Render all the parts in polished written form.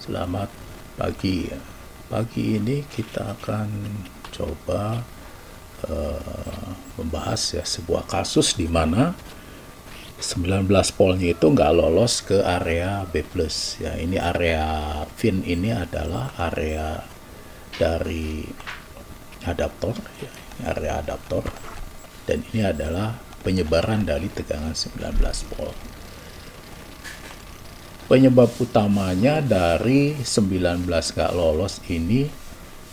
Selamat pagi. Pagi ini kita akan coba membahas ya sebuah kasus di mana 19 polnya itu nggak lolos ke area B+. Ya, ini area fin ini adalah area dari adaptor, ya, ini area adaptor, dan ini adalah penyebaran dari tegangan 19 volt. Penyebab utamanya dari 19 nggak lolos ini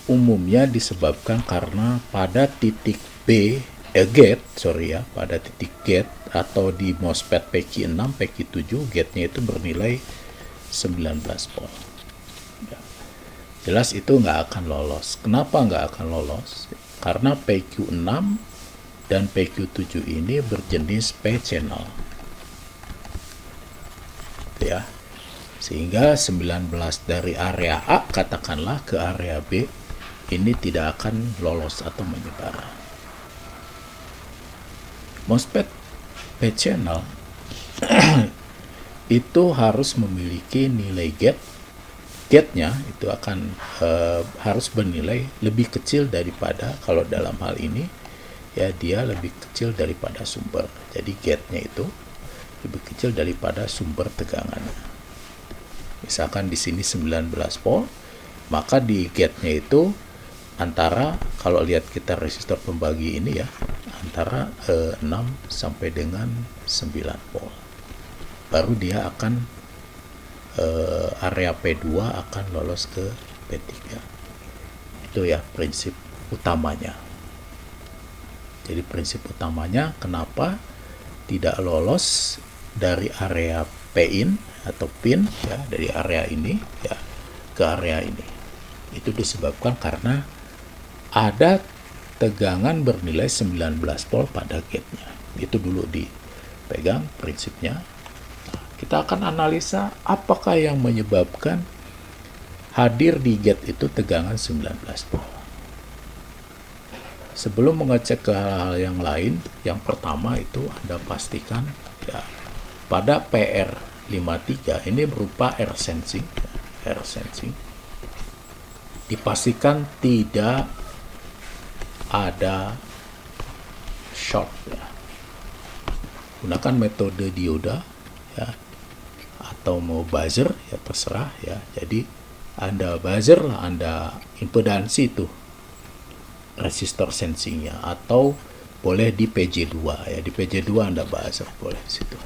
umumnya disebabkan karena pada titik pada titik gate atau di MOSFET PQ6, PQ7, gate-nya itu bernilai 19 volt. Ya. Jelas itu nggak akan lolos. Kenapa nggak akan lolos? Karena PQ6 dan PQ7 ini berjenis P-channel. Ya. Sehingga 19 dari area A katakanlah ke area B ini tidak akan lolos atau menyebar. MOSFET P-channel itu harus memiliki nilai gate-nya itu akan harus bernilai lebih kecil daripada, kalau dalam hal ini ya dia lebih kecil daripada sumber. Jadi gate-nya itu lebih kecil daripada sumber tegangannya. Misalkan di sini 19 volt, maka di gate-nya itu antara, kalau lihat kita resistor pembagi ini ya, antara 6 sampai dengan 9 volt. Baru dia akan area P2 akan lolos ke P3. Itu ya prinsip utamanya. Jadi prinsip utamanya kenapa tidak lolos dari area P-in atau pin ya, dari area ini ya ke area ini. Itu disebabkan karena ada tegangan bernilai 19 volt pada gate-nya. Itu dulu dipegang prinsipnya. Nah, kita akan analisa apakah yang menyebabkan hadir di gate itu tegangan 19 volt. Sebelum mengecek ke hal-hal yang lain, yang pertama itu Anda pastikan ya pada PR53 ini berupa air sensing, dipastikan tidak ada short ya. Gunakan metode dioda ya, atau mau buzzer ya terserah ya. Jadi Anda buzzer lah, Anda impedansi itu resistor sensingnya, atau boleh di PJ2 ya, di PJ2 Anda buzzer boleh situ.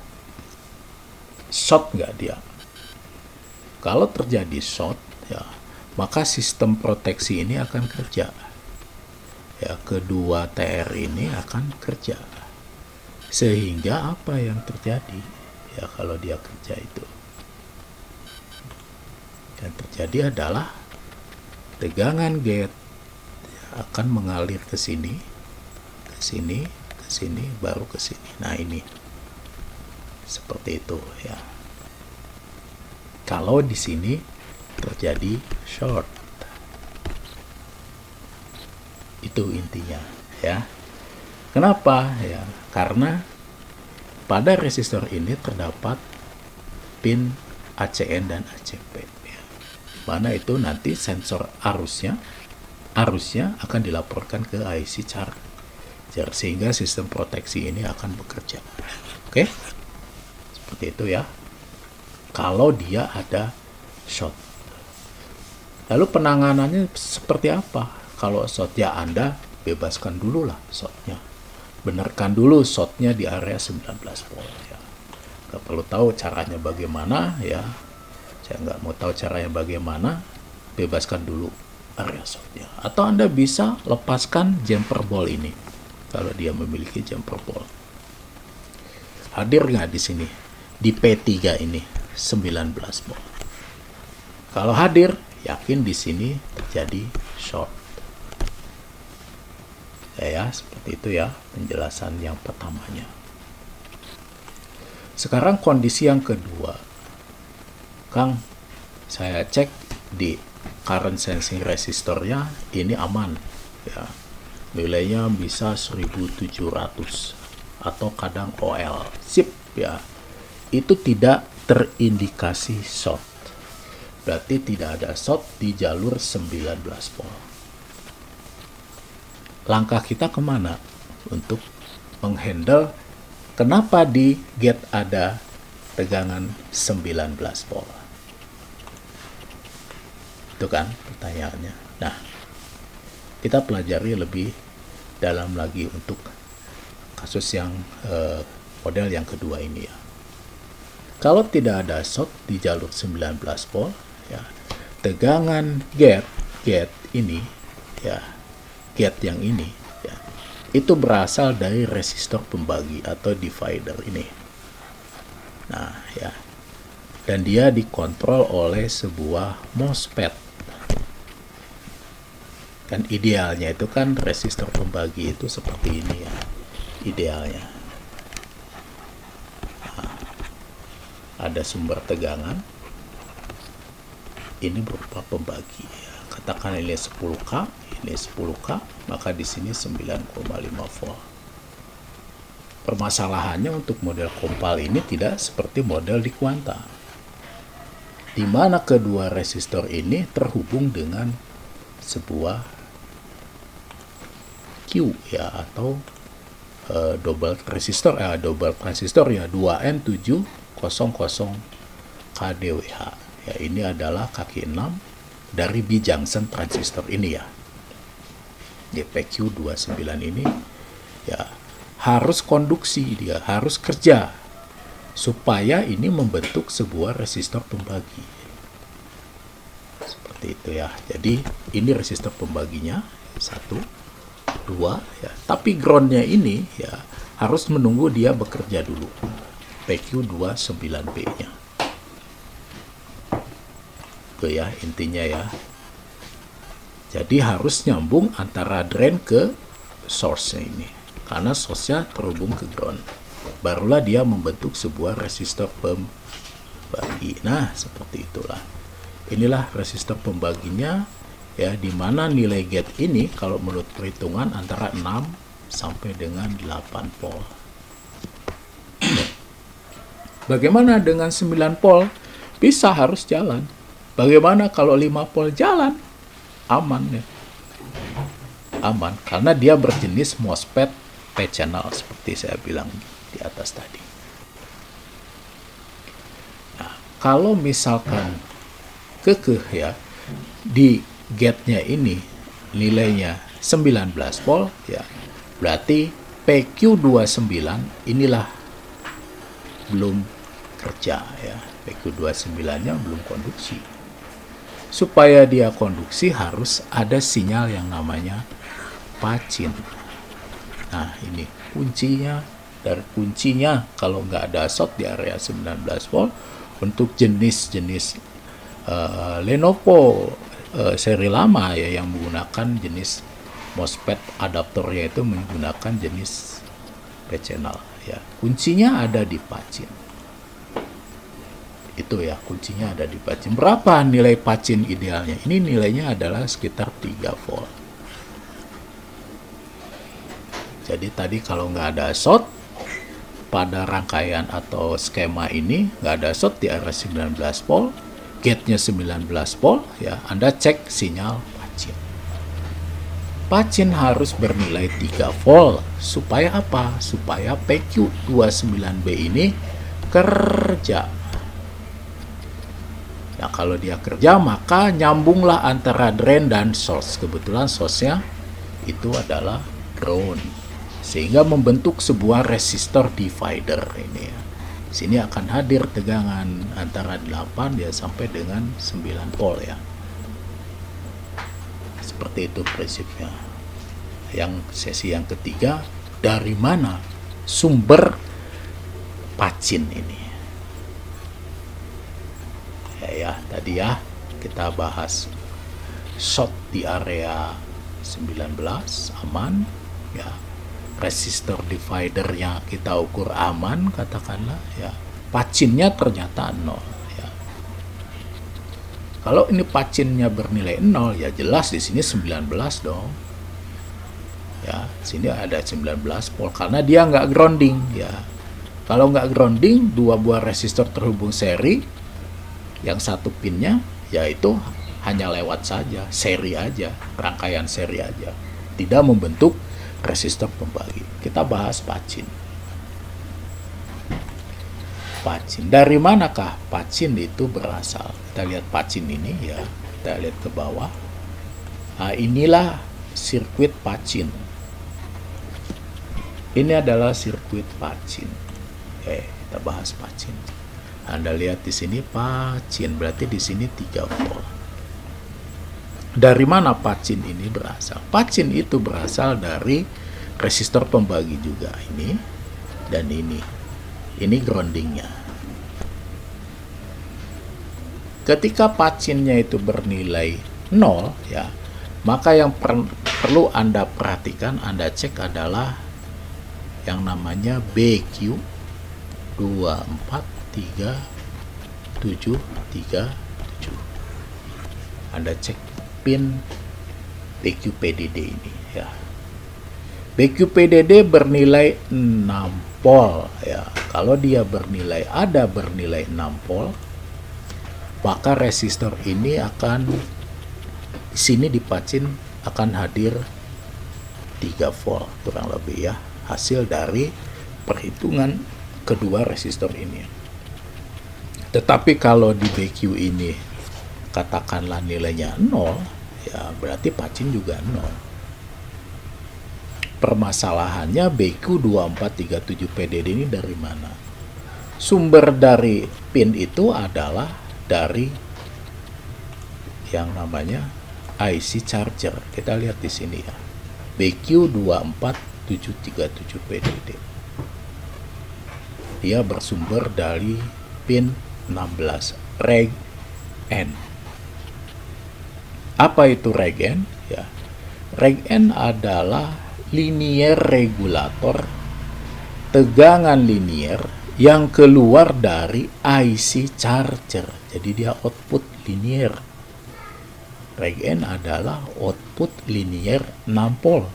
Short nggak dia? Kalau terjadi short ya, maka sistem proteksi ini akan kerja. Ya, kedua TR ini akan kerja. Sehingga apa yang terjadi? Ya, kalau dia kerja itu, yang terjadi adalah tegangan gate akan mengalir ke sini, ke sini, ke sini, baru ke sini. Nah, ini seperti itu ya. Kalau di sini terjadi short, itu intinya ya. Kenapa ya? Karena pada resistor ini terdapat pin ACN dan ACP ya. Mana itu nanti sensor arusnya akan dilaporkan ke IC charger, sehingga sistem proteksi ini akan bekerja. Oke, seperti itu ya. Kalau dia ada short, lalu penanganannya seperti apa? Kalau short ya Anda bebaskan dulu lah shortnya, benarkan dulu shortnya di area 19 volt ya. Gak perlu tahu caranya bagaimana ya, saya nggak mau tahu caranya bagaimana, bebaskan dulu area shortnya. Atau Anda bisa lepaskan jumper ball ini kalau dia memiliki jumper ball. Hadir nggak di sini di P3 ini 19 volt? Kalau hadir, yakin di sini terjadi short. Ya, seperti itu ya penjelasan yang pertamanya. Sekarang kondisi yang kedua. Kang, saya cek di current sensing resistornya ini aman ya, nilainya bisa 1700 atau kadang OL, sip ya, itu tidak terindikasi short. Berarti tidak ada short di jalur 19 volt. Langkah kita kemana untuk menghandle kenapa di gate ada tegangan 19 volt? Itu kan pertanyaannya. Nah, kita pelajari lebih dalam lagi untuk kasus yang model yang kedua ini ya. Kalau tidak ada short di jalur 19 volt ya, tegangan gate ini ya, gate yang ini ya, itu berasal dari resistor pembagi atau divider ini. Nah ya, dan dia dikontrol oleh sebuah MOSFET. Kan idealnya itu kan resistor pembagi itu seperti ini ya, idealnya. Nah, ada sumber tegangan, ini berupa pembagi ya. Katakan ini 10K, ini 10K, maka di sini 9,5 volt. Permasalahannya untuk model kompal ini tidak seperti model di kuanta, di mana kedua resistor ini terhubung dengan sebuah Q ya, atau double transistor ya, 2N700 kDWH ya. Ini adalah kaki 6 dari bijangsen transistor ini ya. JPQ29 ini ya harus konduksi, dia harus kerja supaya ini membentuk sebuah resistor pembagi. Seperti itu ya. Jadi ini resistor pembaginya 1, 2 ya. Tapi groundnya ini ya harus menunggu dia bekerja dulu. PQ29B-nya. Itu ya intinya ya. Jadi harus nyambung antara drain ke source-nya ini. Karena source-nya terhubung ke ground. Barulah dia membentuk sebuah resistor pembagi. Nah, seperti itulah. Inilah resistor pembaginya ya, di mana nilai gate ini kalau menurut perhitungan antara 6 sampai dengan 8 volt. Bagaimana dengan 9 volt? Bisa, harus jalan. Bagaimana kalau 5 volt? Jalan. Aman ya. Aman karena dia berjenis MOSFET P-channel seperti saya bilang di atas tadi. Nah, kalau misalkan kekeh ya, di gate-nya ini nilainya 19 volt ya, berarti PQ29 inilah belum kerja ya. PQ29-nya belum konduksi. Supaya dia konduksi harus ada sinyal yang namanya pacin. Nah, ini kuncinya. Dari kuncinya kalau nggak ada short di area 19 volt untuk jenis-jenis Lenovo seri lama ya, yang menggunakan jenis MOSFET adaptornya itu menggunakan jenis P-channel ya. Kuncinya ada di pacin. Itu ya, kuncinya ada di pacin. Berapa nilai pacin idealnya? Ini nilainya adalah sekitar 3 volt. Jadi tadi kalau nggak ada short pada rangkaian atau skema ini, nggak ada short di area 19 volt, gate-nya 19 volt ya, Anda cek sinyal pacin. Pacin harus bernilai 3 volt. Supaya apa? Supaya PQ29B ini kerja. Nah, kalau dia kerja maka nyambunglah antara drain dan source. Kebetulan source-nya itu adalah ground, sehingga membentuk sebuah resistor divider ini ya. Sini akan hadir tegangan antara 8 ya sampai dengan 9 volt ya. Seperti itu prinsipnya. Yang sesi yang ketiga, dari mana sumber pacin ini? Ya, tadi ya kita bahas short di area 19 aman ya. Resistor dividernya kita ukur aman katakanlah ya. Pacinnya ternyata 0 ya. Kalau ini pacinnya bernilai 0 ya jelas di sini 19 dong. Ya, sini ada 19 volt karena dia nggak grounding ya. Kalau nggak grounding, dua buah resistor terhubung seri, yang satu pinnya yaitu hanya lewat saja, seri aja, rangkaian seri aja, tidak membentuk resistor pembagi. Kita bahas pacin. Pacin, dari manakah pacin itu berasal? Kita lihat pacin ini ya, kita lihat ke bawah. Nah, inilah sirkuit pacin. Ini adalah sirkuit pacin. Kita bahas pacin. Anda lihat di sini pacin, berarti di sini 3 volt. Dari mana pacin ini berasal? Pacin itu berasal dari resistor pembagi juga, ini dan ini. Ini groundingnya. Ketika pacinnya itu bernilai 0 ya, maka yang perlu Anda perhatikan, Anda cek adalah yang namanya BQ 24337. Anda cek pin BQ PDD ini ya. BQ PDD bernilai 6 volt ya. Kalau dia bernilai 6 volt, maka resistor ini akan di sini di pacin akan hadir 3 volt kurang lebih ya, hasil dari perhitungan kedua resistor ini. Tetapi kalau di BQ ini katakanlah nilainya 0 ya, berarti pacin juga 0. Permasalahannya BQ 2437 PDD ini dari mana? Sumber dari pin itu adalah dari yang namanya IC charger. Kita lihat di sini ya. BQ 24737 PDD. Dia bersumber dari pin 16 reg N. Apa itu reg N? Ya. Reg N adalah linear regulator tegangan linear yang keluar dari IC charger. Jadi dia output linear. Reg N adalah output linear 6 volt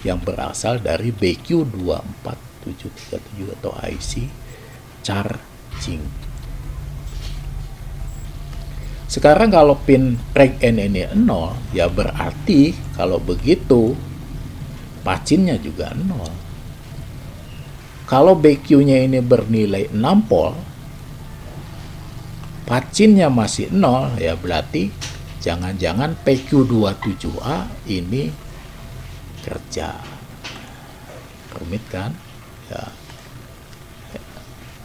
yang berasal dari BQ 24737 atau IC charging. Sekarang kalau pin reg N ini 0, ya berarti kalau begitu pacinnya juga 0. Kalau BQ-nya ini bernilai 6 volt, pacinnya masih 0, ya berarti jangan-jangan PQ27A ini kerja. Rumit kan? Ya.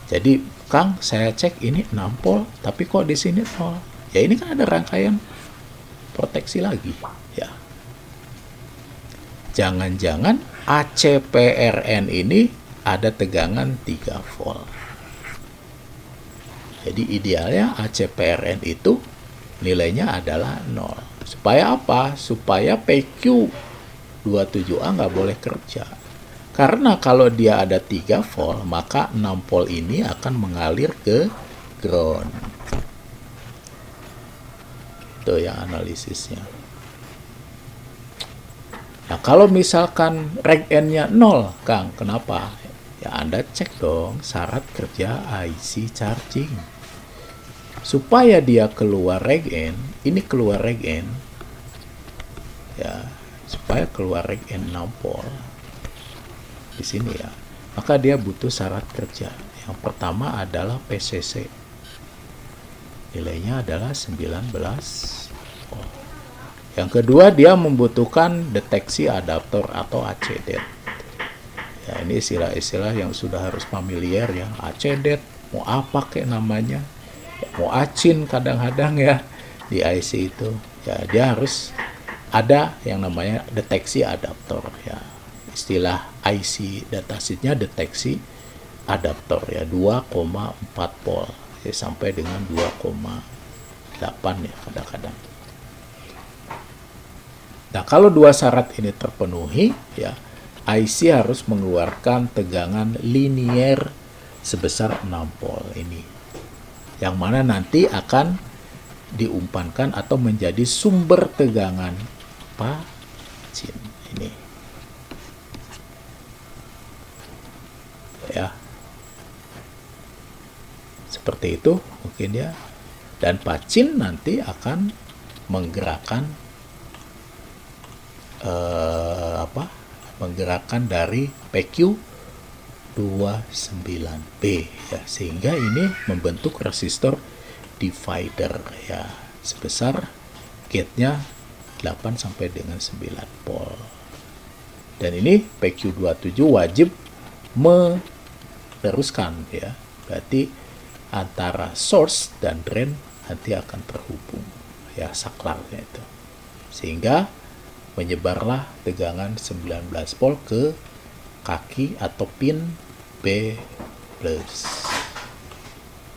Jadi, Kang, saya cek ini 6 volt, tapi kok di sini 0? Ya ini kan ada rangkaian proteksi lagi, ya. Jangan-jangan ACPRN ini ada tegangan 3 volt. Jadi idealnya ACPRN itu nilainya adalah 0. Supaya apa? Supaya PQ27A nggak boleh kerja. Karena kalau dia ada 3 volt, maka 6 volt ini akan mengalir ke ground. Itu yang analisisnya. Nah, kalau misalkan reg N-nya 0, Kang, kenapa? Ya, Anda cek dong syarat kerja IC charging. Supaya dia keluar reg N, ini keluar reg N, ya, supaya keluar reg N 6 volt, di sini ya, maka dia butuh syarat kerja. Yang pertama adalah PCC. Nilainya adalah 19 volt. Yang kedua, dia membutuhkan deteksi adaptor atau ACDET. Ya, ini istilah-istilah yang sudah harus familiar ya. ACDET, mau apa kayak namanya? Ya, mau acin kadang-kadang ya di IC itu. Ya, dia harus ada yang namanya deteksi adaptor ya. Istilah IC datasheetnya deteksi adaptor ya, 2,4 volt ya, sampai dengan 2,8 ya kadang-kadang. Nah, kalau dua syarat ini terpenuhi, ya, IC harus mengeluarkan tegangan linier sebesar 6 volt ini. Yang mana nanti akan diumpankan atau menjadi sumber tegangan pacin ini. Ya. Seperti itu mungkin ya. Dan pacin nanti akan menggerakkan menggerakkan dari PQ29B ya, sehingga ini membentuk resistor divider ya, sebesar gate-nya 8 sampai dengan 9 volt. Dan ini PQ27 wajib meneruskan ya. Berarti antara source dan drain nanti akan terhubung ya, saklarnya itu. Sehingga menyebarlah tegangan 19 volt ke kaki atau pin B+.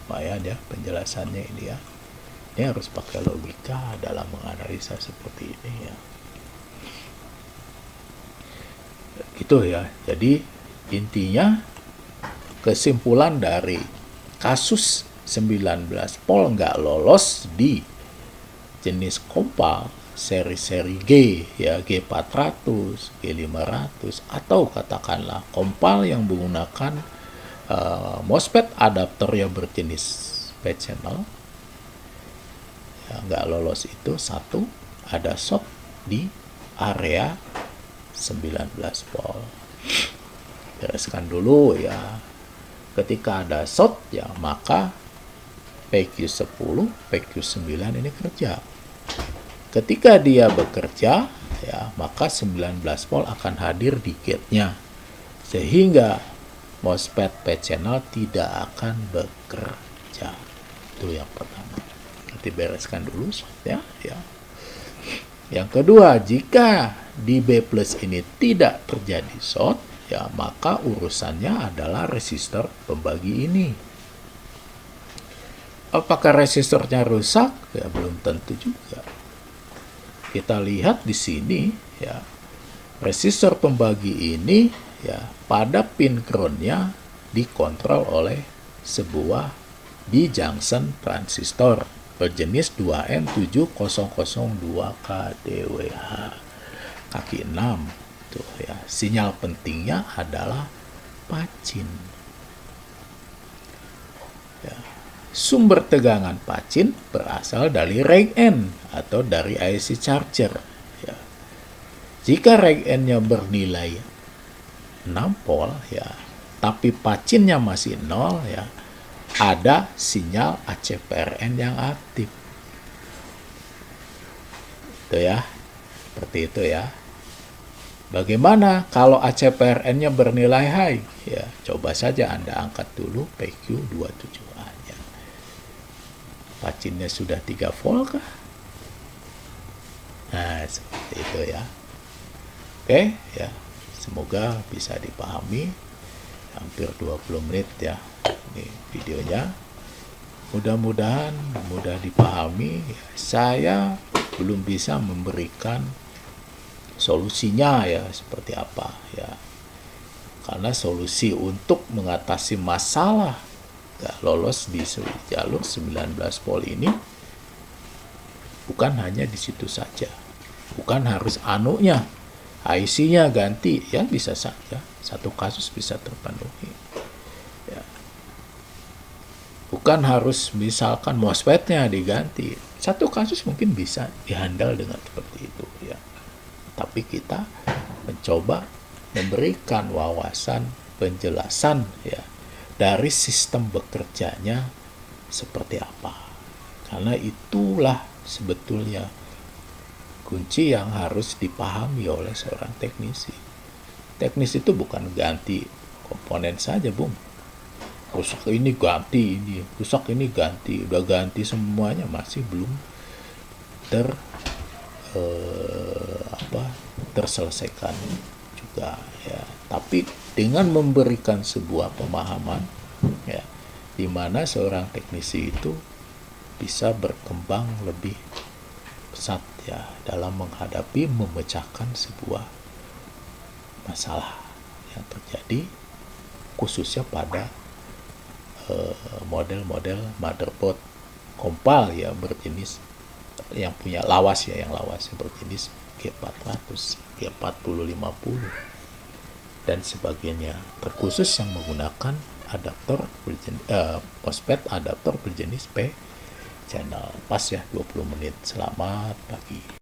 Lumayan ya penjelasannya ini ya. Ini harus pakai logika dalam menganalisa seperti ini ya. Gitu ya. Jadi intinya kesimpulan dari kasus 19 volt nggak lolos di jenis kompal seri-seri G ya, G400, G500, atau katakanlah kompal yang menggunakan MOSFET adapter yang berjenis P-channel ya, nggak lolos itu. Satu, ada short di area 19 volt. Bereskan dulu ya. Ketika ada short ya, maka PQ10, PQ9 ini kerja. Ketika dia bekerja ya, maka 19 volt akan hadir di gate-nya, sehingga MOSFET P-channel tidak akan bekerja. Itu yang pertama. Nanti bereskan dulu ya. Yang kedua, jika di B+ ini tidak terjadi short ya, maka urusannya adalah resistor pembagi ini. Apakah resistornya rusak? Ya belum tentu juga. Kita lihat di sini ya, resistor pembagi ini ya, pada pin ground-nya dikontrol oleh sebuah B-junction transistor berjenis 2N7002KDWH kaki 6 tuh ya. Sinyal pentingnya adalah pacin. Ya. Sumber tegangan pacin berasal dari reg N atau dari IC charger ya. Jika reg N-nya bernilai 6 volt ya, tapi pacinnya masih 0 ya, ada sinyal ACPRN yang aktif. Itu ya. Seperti itu ya. Bagaimana kalau ACPRN-nya bernilai high? Ya, coba saja Anda angkat dulu PQ27A-nya. Pacinnya sudah 3 volt kah? Nah, seperti itu ya. Oke, ya. Semoga bisa dipahami. Hampir 20 menit ya ini videonya. Mudah-mudahan mudah dipahami. Saya belum bisa memberikan solusinya ya seperti apa ya, karena solusi untuk mengatasi masalah gak lolos di jalur 19 volt ini bukan hanya di situ saja, bukan harus anunya IC-nya ganti ya, bisa saja satu kasus bisa terpenuhi ya. Bukan harus misalkan MOSFET-nya diganti, satu kasus mungkin bisa dihandle dengan seperti itu ya. Tapi kita mencoba memberikan wawasan penjelasan ya dari sistem bekerjanya seperti apa, karena itulah sebetulnya kunci yang harus dipahami oleh seorang teknisi. Teknis itu bukan ganti komponen saja, Bung. Rusak ini ganti ini, rusak ini ganti, udah ganti semuanya masih belum terselesaikan juga ya. Tapi dengan memberikan sebuah pemahaman ya, di mana seorang teknisi itu bisa berkembang lebih pesat ya dalam menghadapi memecahkan sebuah masalah yang terjadi, khususnya pada model-model motherboard kompal ya berjenis yang punya lawas ya, yang lawas berjenis G400, G4050 dan sebagainya, terkhusus yang menggunakan adaptor MOSFET adaptor berjenis P channel Pas ya 20 menit. Selamat pagi.